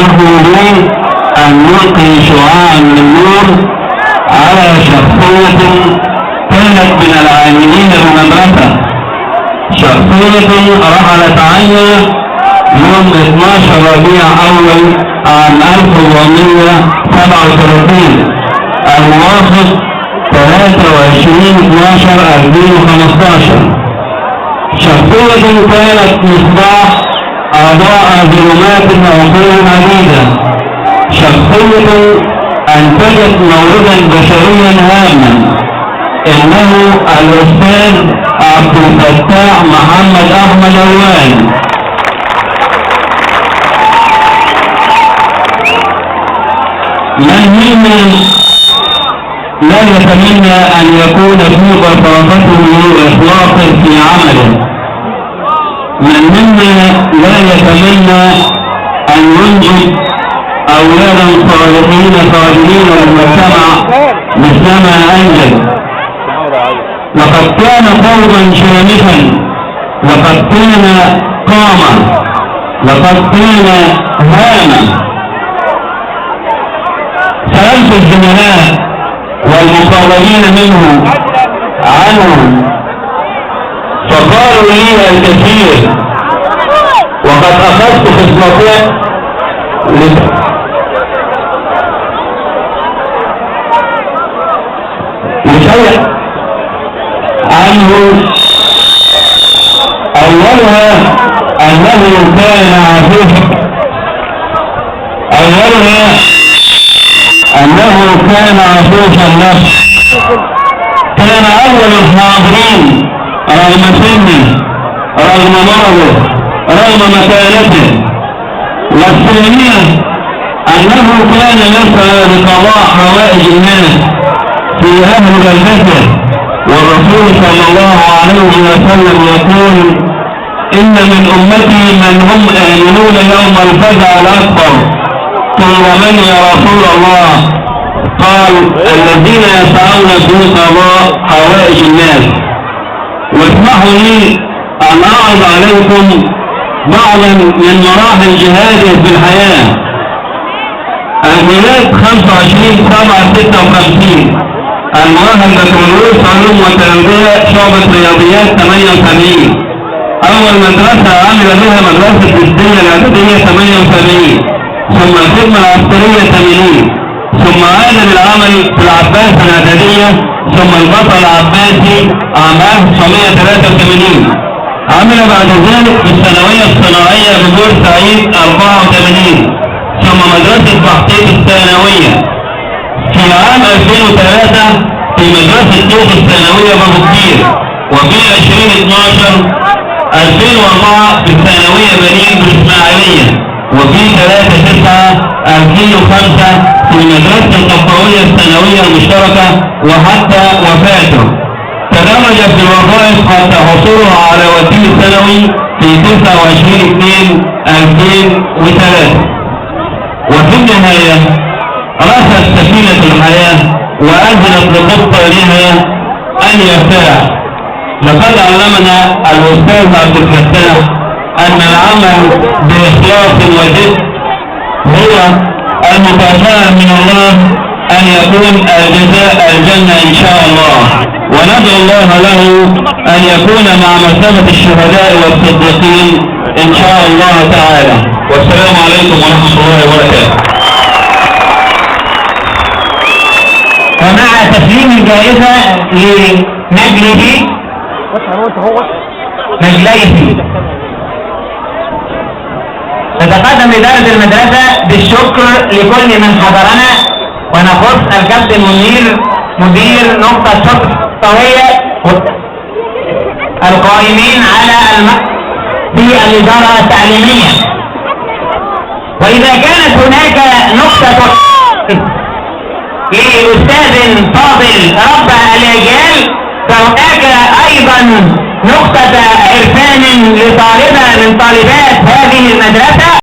اسمحوا لي أن نلقي شعاعا من نور على شخصية كانت من العاملين بالمدرسة، شخصية رحلت عنا يوم 12 ربيع أول عام 1437 الموافق 23/12/2015. شخصية كانت مصباح أضاء ظلمات عقول عديدة، شخصية أنتجت موردا بشريا هاما، إنه الأستاذ عبد الفتاح محمد أحمد أوان. من منا لا يتمنى أن يكون في بساطته إخلاص في عمله؟ من منا لا يتمنى أن ينجب أولادا صالحين صالحين للمجتمع مثلما أنجب؟ لقد كان فوضا شامخا، لقد كان قامة، لقد كان هامة. سألت الزملاء والمقربين منه عنه فقالوا لي الكثير، وقد أخذت خصلتين لشيء عنه. أولها أنه كان عفيفا، أولها أنه كان عفوف النفس، كان أول الحاضرين رغم سنه رغم مرضه رغم مكانته. والثانية أنه كان يسعى لقضاء حوائج الناس في أهل بلدته، والرسول صلى الله عليه وسلم يقول: إن من أمتي من هم آمنون يوم الفزع الأكبر. قيل: من يا رسول الله؟ قال: الذين يسعون في قضاء حوائج الناس. واسمحوا لي أن أعرض عليكم بعضا من مراحل جهاده في الحياة. الميلاد 25/7/56، المؤهل بكالوريوس علوم وتربية شعبة رياضيات 78. أول مدرسة عمل بها مدرسة الدنيا الإعدادية 78، ثم الخدمة العسكرية 80، ثم عاد للعمل في العباس الإعدادية، ثم البطل العباسي عام 1983. عمل بعد ذلك في الثانوية الصناعية ببورسعيد 84، ثم مدرسة تحقيق الثانوية. في عام 2003 في مدرسة طوق الثانوية بابو كبير، وفي 2012/2004 في الثانوية بنين بالإسماعيلية، وفي 3/9/2005 في المدرسة القبطوية الثانوية المشتركة، وحتى وفاته. تدرج في الوظائف حتى حصوله على وكيل ثانوي في 29/2/2003. وفي النهاية رست سفينة الحياة وأذنت لقبطانها أن يرتاح. لقد علمنا الأستاذ عبد الفتاح أن العمل بإخلاص وجد هو المكافأة من الله، أن يكون الجزاء الجنة إن شاء الله. وندعو الله له أن يكون مع مرتبة الشهداء والصديقين إن شاء الله تعالى. والسلام عليكم ورحمة الله وبركاته. ومع تسليم الجائزة لنجله نجليه، تتقدم إدارة المدرسة بالشكر لكل من حضرنا، ونخص الكابتن منير مدير نقطة شرطة الطوية القائمين على في الإدارة التعليمية. وإذا كانت هناك نقطة لأستاذ فاضل ربى الأجيال، فهناك أيضا نقطة عرفان لطالبة من طالبات هذه المدرسة.